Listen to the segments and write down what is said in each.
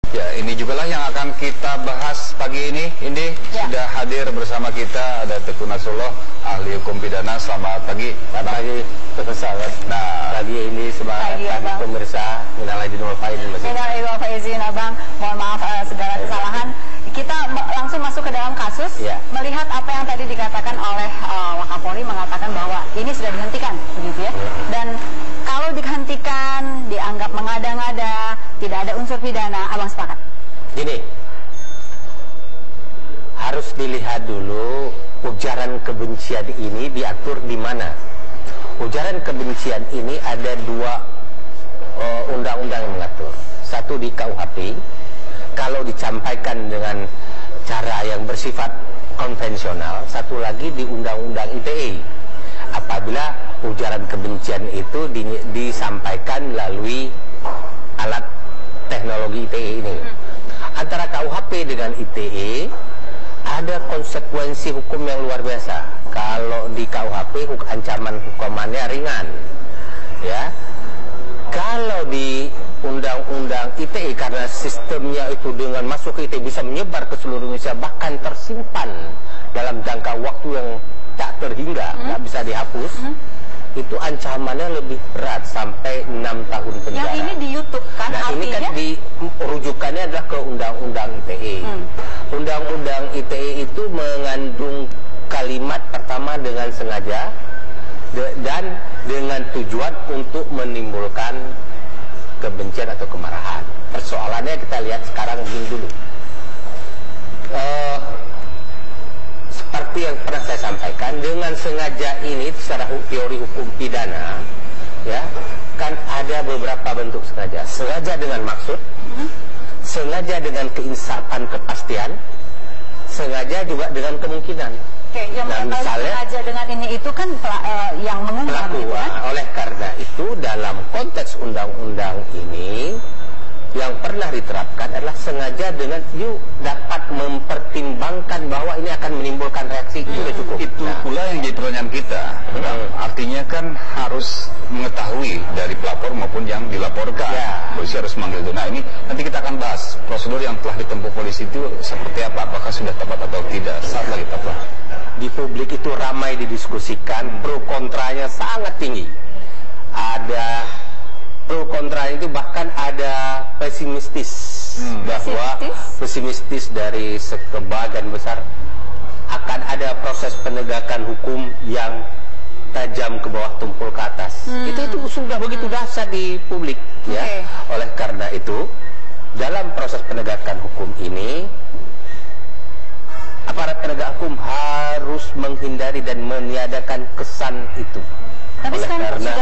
Ya, ini juga lah yang akan kita bahas pagi ini. Ini sudah hadir bersama kita ada Teguh Nasrullah, ahli hukum pidana. Selamat pagi. Selamat pagi, Profesor. Nah, pagi ini semangat pagi pemirsa. Minal aidin wal faizin. Minal aidin wal faizin, Abang. Mohon maaf segala kesalahan. Kita langsung masuk ke dalam kasus. Melihat apa yang tadi dikatakan oleh Wakapolri, mengatakan bahwa ini sudah dihentikan, begitu ya. Dan kalau dihentikan, dianggap mengada-ngada, tidak ada unsur pidana, Abang sepakat? Gini, harus dilihat dulu ujaran kebencian ini diatur di mana. Ujaran kebencian ini ada dua undang-undang yang mengatur. Satu di KUHP, kalau disampaikan dengan cara yang bersifat konvensional. Satu lagi di Undang-Undang ITE, apabila ujaran kebencian itu disampaikan melalui alat teknologi ITE ini. Antara KUHP dengan ITE ada konsekuensi hukum yang luar biasa. Kalau di KUHP ancaman hukumannya ringan, ya. Kalau di Undang-Undang ITE, karena sistemnya itu dengan masuk ke ITE bisa menyebar ke seluruh Indonesia, bahkan tersimpan dalam jangka waktu yang tak terhingga, nggak bisa dihapus, itu ancamannya lebih berat, sampai 6 tahun penjara. Yang ini di YouTube kan, nah, artinya? ini kan rujukannya adalah ke Undang-Undang ITE. Undang-Undang ITE itu mengandung kalimat pertama dengan sengaja dan dengan tujuan untuk menimbulkan kebencian atau kemarahan. Persoalannya kita lihat sekarang begini dulu. Seperti yang pernah saya sampaikan, dengan sengaja ini secara teori hukum pidana, ya, kan ada beberapa bentuk sengaja. Sengaja dengan maksud, sengaja dengan keinsafan kepastian, sengaja juga dengan kemungkinan. Oke, yang misalnya sengaja dengan ini itu kan yang mengumbar pelaku, ya? Oleh karena itu dalam konteks undang-undang ini yang pernah diterapkan adalah sengaja dengan dapat mempertimbangkan bahwa ini akan menimbulkan reaksi, itu sudah cukup. Itu pula yang jadi pertanyaan kita. Artinya kan harus mengetahui dari pelapor maupun yang dilaporkan. Polisi harus manggil itu. Nah, ini nanti kita akan bahas prosedur yang telah ditempuh polisi itu seperti apa, apakah sudah tepat atau tidak. Saat lagi tetaplah. Di publik itu ramai didiskusikan, pro kontranya sangat tinggi. Ada pro kontranya itu, bahkan ada pesimistis, bahwa pesimistis dari sebagian besar akan ada proses penegakan hukum yang tajam ke bawah tumpul ke atas. Itu sudah begitu dahsyat di publik, ya. Oleh karena itu dalam proses penegakan hukum ini, aparat penegak hukum harus menghindari dan meniadakan kesan itu. Tapi oleh karena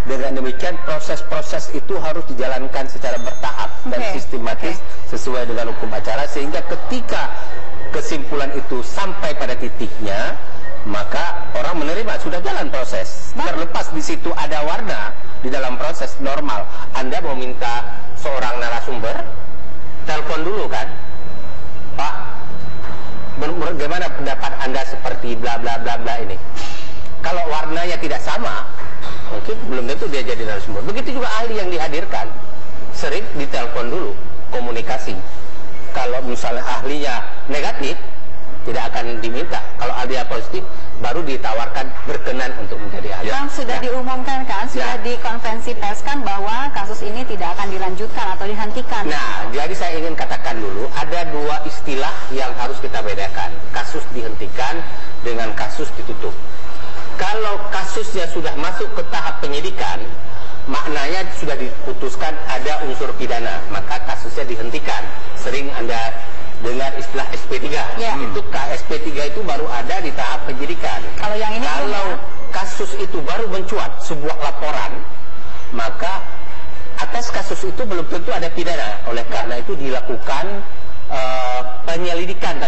dengan demikian proses-proses itu harus dijalankan secara bertahap dan sistematis sesuai dengan hukum acara, sehingga ketika kesimpulan itu sampai pada titiknya, maka orang menerima sudah jalan proses. Terlepas di situ ada warna di dalam proses normal. Anda mau minta seorang narasumber, telepon dulu kan, Pak, bagaimana pendapat Anda seperti bla bla bla bla ini? Kalau warnanya tidak sama, mungkin belum tentu dia jadi narasumber. Begitu juga ahli yang dihadirkan, sering ditelepon dulu, komunikasi. Kalau misalnya ahlinya negatif, tidak akan diminta. Kalau ahlinya positif, baru ditawarkan berkenan untuk menjadi ahli. Bang, sudah diumumkan kan, sudah di konferensi pers kan, bahwa kasus ini tidak akan dilanjutkan atau dihentikan. Nah, jadi saya ingin katakan dulu, ada dua istilah yang harus kita bedakan. Kasus dihentikan dengan kasus ditutup. Kalau kasusnya sudah masuk ke tahap penyidikan, maknanya sudah diputuskan ada unsur pidana, maka kasusnya dihentikan. Sering Anda dengar istilah SP3. Itu SP3 itu baru ada di tahap penyidikan. Kalau yang ini, kalau kasus itu baru mencuat sebuah laporan, maka atas kasus itu belum tentu ada pidana. Oleh karena itu dilakukan penyelidikan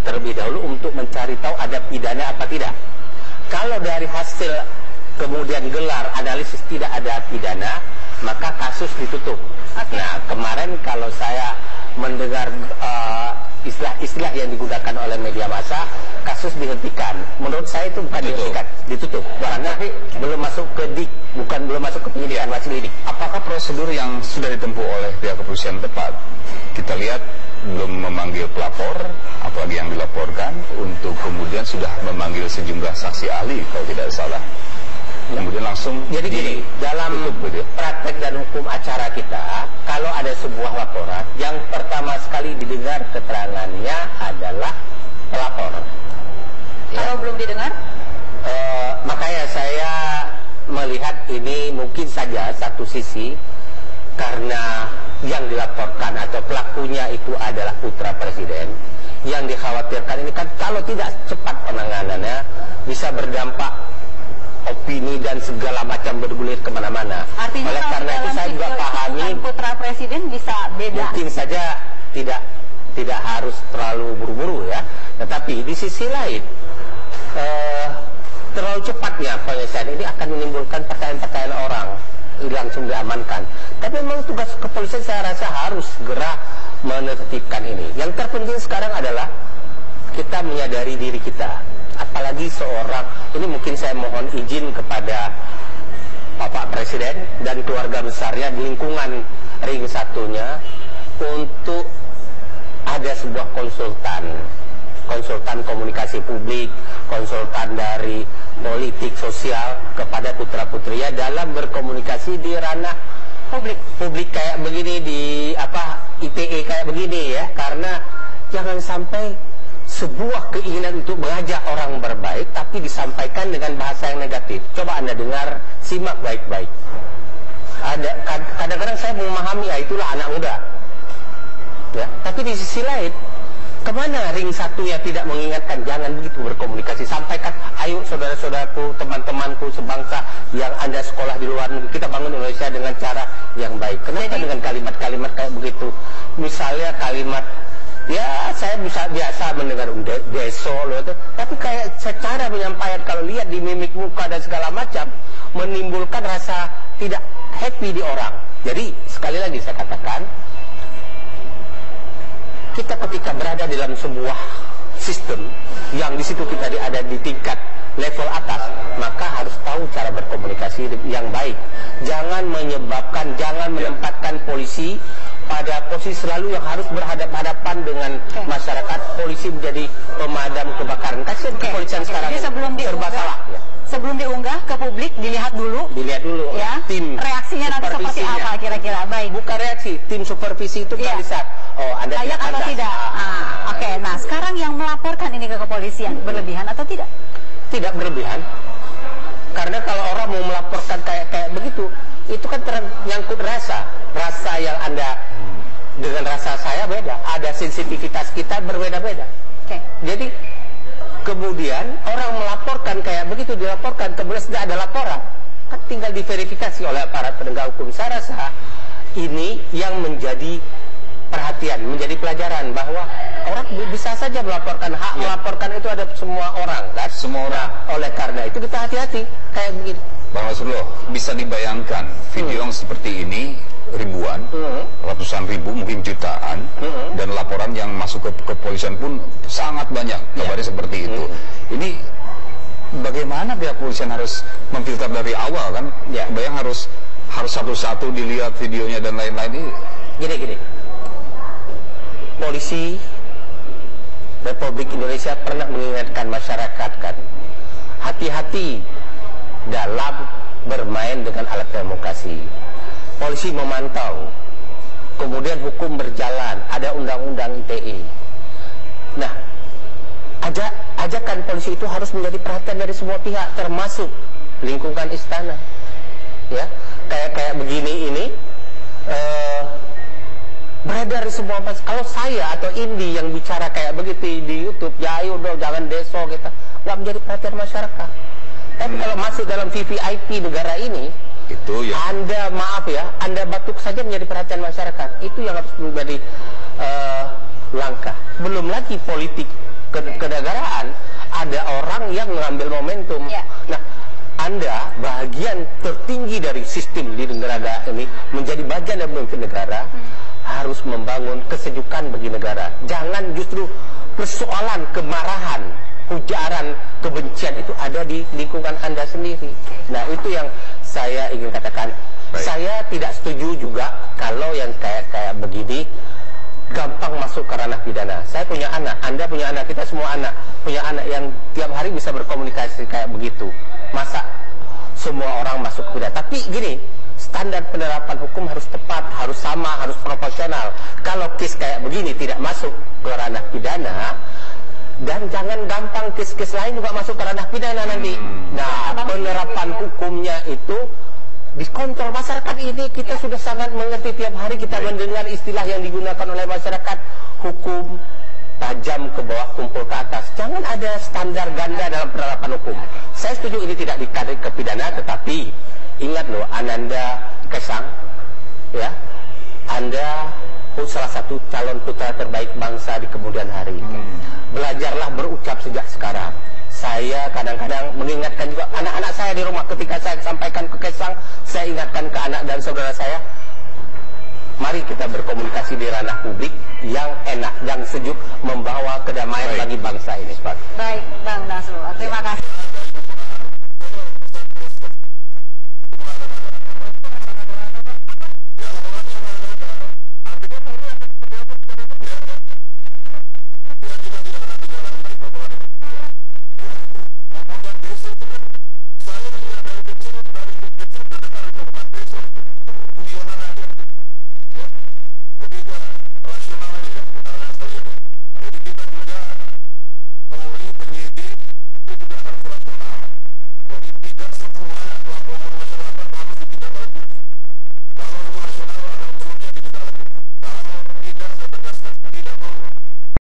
terlebih dahulu untuk mencari tahu ada pidana apa tidak. Kalau dari hasil kemudian gelar analisis tidak ada pidana, maka kasus ditutup. Nah, kemarin kalau saya mendengar istilah yang digunakan oleh media massa, kasus dihentikan. Menurut saya itu bukan dihentikan, ditutup. Karena belum masuk ke belum masuk ke penyidikan, masih lidik. Apakah prosedur yang sudah ditempuh oleh pihak kepolisian tepat? Kita lihat belum memanggil pelapor, apalagi yang dilaporkan, untuk kemudian sudah memanggil sejumlah saksi ahli kalau tidak salah. Kemudian langsung jadi gini, dalam praktek dan hukum acara kita, kalau ada sebuah laporan, yang pertama sekali didengar keterangannya adalah pelapor. Kalau belum didengar? Makanya saya melihat ini mungkin saja satu sisi karena yang dilaporkan atau pelakunya itu adalah putra presiden. Yang dikhawatirkan ini kan kalau tidak cepat penanganannya bisa berdampak opini dan segala macam bergulir kemana-mana. Artinya oleh karena itu saya juga pahami putra presiden bisa beda. Mungkin saja tidak harus terlalu buru-buru ya. Tetapi di sisi lain terlalu cepatnya penyelesaian ini akan menimbulkan pertanyaan-pertanyaan orang langsung diamankan. Tapi memang tugas kepolisian saya rasa harus segera menertibkan ini. Yang terpenting sekarang adalah kita menyadari diri kita. Apalagi seorang, ini mungkin saya mohon izin kepada Bapak Presiden dan keluarga besarnya di lingkungan ring satunya untuk ada sebuah konsultan komunikasi publik, konsultan dari politik sosial kepada putra-putrinya dalam berkomunikasi di ranah publik kayak begini, di ITE kayak begini ya, karena jangan sampai sebuah keinginan untuk mengajak orang berbaik tapi disampaikan dengan bahasa yang negatif. Coba Anda dengar, simak baik-baik. Kadang-kadang saya memahami, ya itulah anak muda ya, tapi di sisi lain kemana ring satu yang tidak mengingatkan jangan begitu berkomunikasi. Sampaikan, ayo saudara-saudaraku, teman-temanku sebangsa yang Anda sekolah di luar negeri, kita bangun Indonesia dengan cara yang baik. Kenapa dengan kalimat-kalimat kayak begitu? Misalnya kalimat, ya saya biasa mendengar deso loh itu, tapi kayak secara menyampaikan kalau lihat di mimik muka dan segala macam menimbulkan rasa tidak happy di orang. Jadi sekali lagi saya katakan, kita ketika berada dalam sebuah sistem yang di situ kita ada di tingkat level atas, maka harus tahu cara berkomunikasi yang baik. Jangan menempatkan polisi pada posisi selalu yang harus berhadapan-hadapan dengan masyarakat. Polisi menjadi pemadam kebakaran. Kasihan kepolisian sekarang serba salah. Sebelum diunggah ke publik, dilihat dulu ya, tim reaksinya nanti seperti apa kira-kira. Baik, bukan reaksi, tim supervisi itu kan bisa Anda layak atau tidak. Oke, nah sekarang yang melaporkan ini ke kepolisian berlebihan atau tidak? Tidak berlebihan, karena kalau orang mau melaporkan kayak begitu, itu kan ternyangkut rasa yang Anda dengan rasa saya beda, ada sensitivitas kita berbeda-beda. Jadi kemudian orang melaporkan kayak begitu, dilaporkan, kemudian sudah ada laporan, kan tinggal diverifikasi oleh aparat penegak hukum. Saya rasa ini yang menjadi perhatian, menjadi pelajaran bahwa orang bisa saja melaporkan. Melaporkan itu ada semua orang, kan? Semua orang. Oleh karena itu kita hati-hati kayak begini. Bang Nasrullah, bisa dibayangkan video yang seperti ini ribuan, ratusan ribu, mungkin jutaan, dan laporan yang masuk ke kepolisian pun sangat banyak, kabarnya seperti itu. Ini bagaimana pihak kepolisian harus memfilter dari awal kan? Bayang harus satu-satu dilihat videonya dan lain-lain ini. Gini. Polisi Republik Indonesia pernah mengingatkan masyarakat kan, hati-hati dalam bermain dengan alat demokrasi. Polisi memantau, kemudian hukum berjalan, ada undang-undang ITE. Nah, ajakan polisi itu harus menjadi perhatian dari semua pihak, termasuk lingkungan istana. Ya, kayak begini ini beredar di semua. Kalau saya atau Indi yang bicara kayak begitu di YouTube, ya ayo dong jangan deso, kita nggak menjadi perhatian masyarakat. Tapi kalau masuk dalam VVIP negara ini, itu ya, Anda batuk saja menjadi perhatian masyarakat. Itu yang harus menjadi langkah. Belum lagi politik kenegaraan, ada orang yang mengambil momentum. Nah, Anda bagian tertinggi dari sistem di negara ini, menjadi bagian dari pemimpin negara, harus harus membangun kesejukan bagi negara. Jangan justru persoalan kemarahan, ujaran kebencian itu ada di lingkungan Anda sendiri. Nah, itu yang saya ingin katakan. Baik. Saya tidak setuju juga kalau yang kayak begini gampang masuk ke ranah pidana. Saya punya anak, Anda punya anak, kita semua punya anak yang tiap hari bisa berkomunikasi kayak begitu. Masa semua orang masuk ke pidana? Tapi gini, standar penerapan hukum harus tepat, harus sama, harus proporsional. Kalau kes kayak begini tidak masuk ke ranah pidana, dan jangan gampang kes-kes lain juga masuk ke ranah pidana nanti. Nah, penerapan hukumnya itu dikontrol. Masyarakat ini kita sudah sangat mengerti, tiap hari kita mendengar istilah yang digunakan oleh masyarakat, hukum tajam ke bawah, tumpul ke atas. Jangan ada standar ganda dalam penerapan hukum. Saya setuju ini tidak ditarik ke pidana, tetapi ingat loh, Ananda Kesang, ya, Anda salah satu calon putra terbaik bangsa di kemudian hari. Belajarlah berucap sejak sekarang. Saya kadang-kadang mengingatkan juga anak-anak saya di rumah, ketika saya sampaikan ke Kesang, saya ingatkan ke anak dan saudara saya, mari kita berkomunikasi di ranah publik yang enak, yang sejuk, membawa kedamaian bagi bangsa ini. Baik, Bang Nasrul, terima kasih.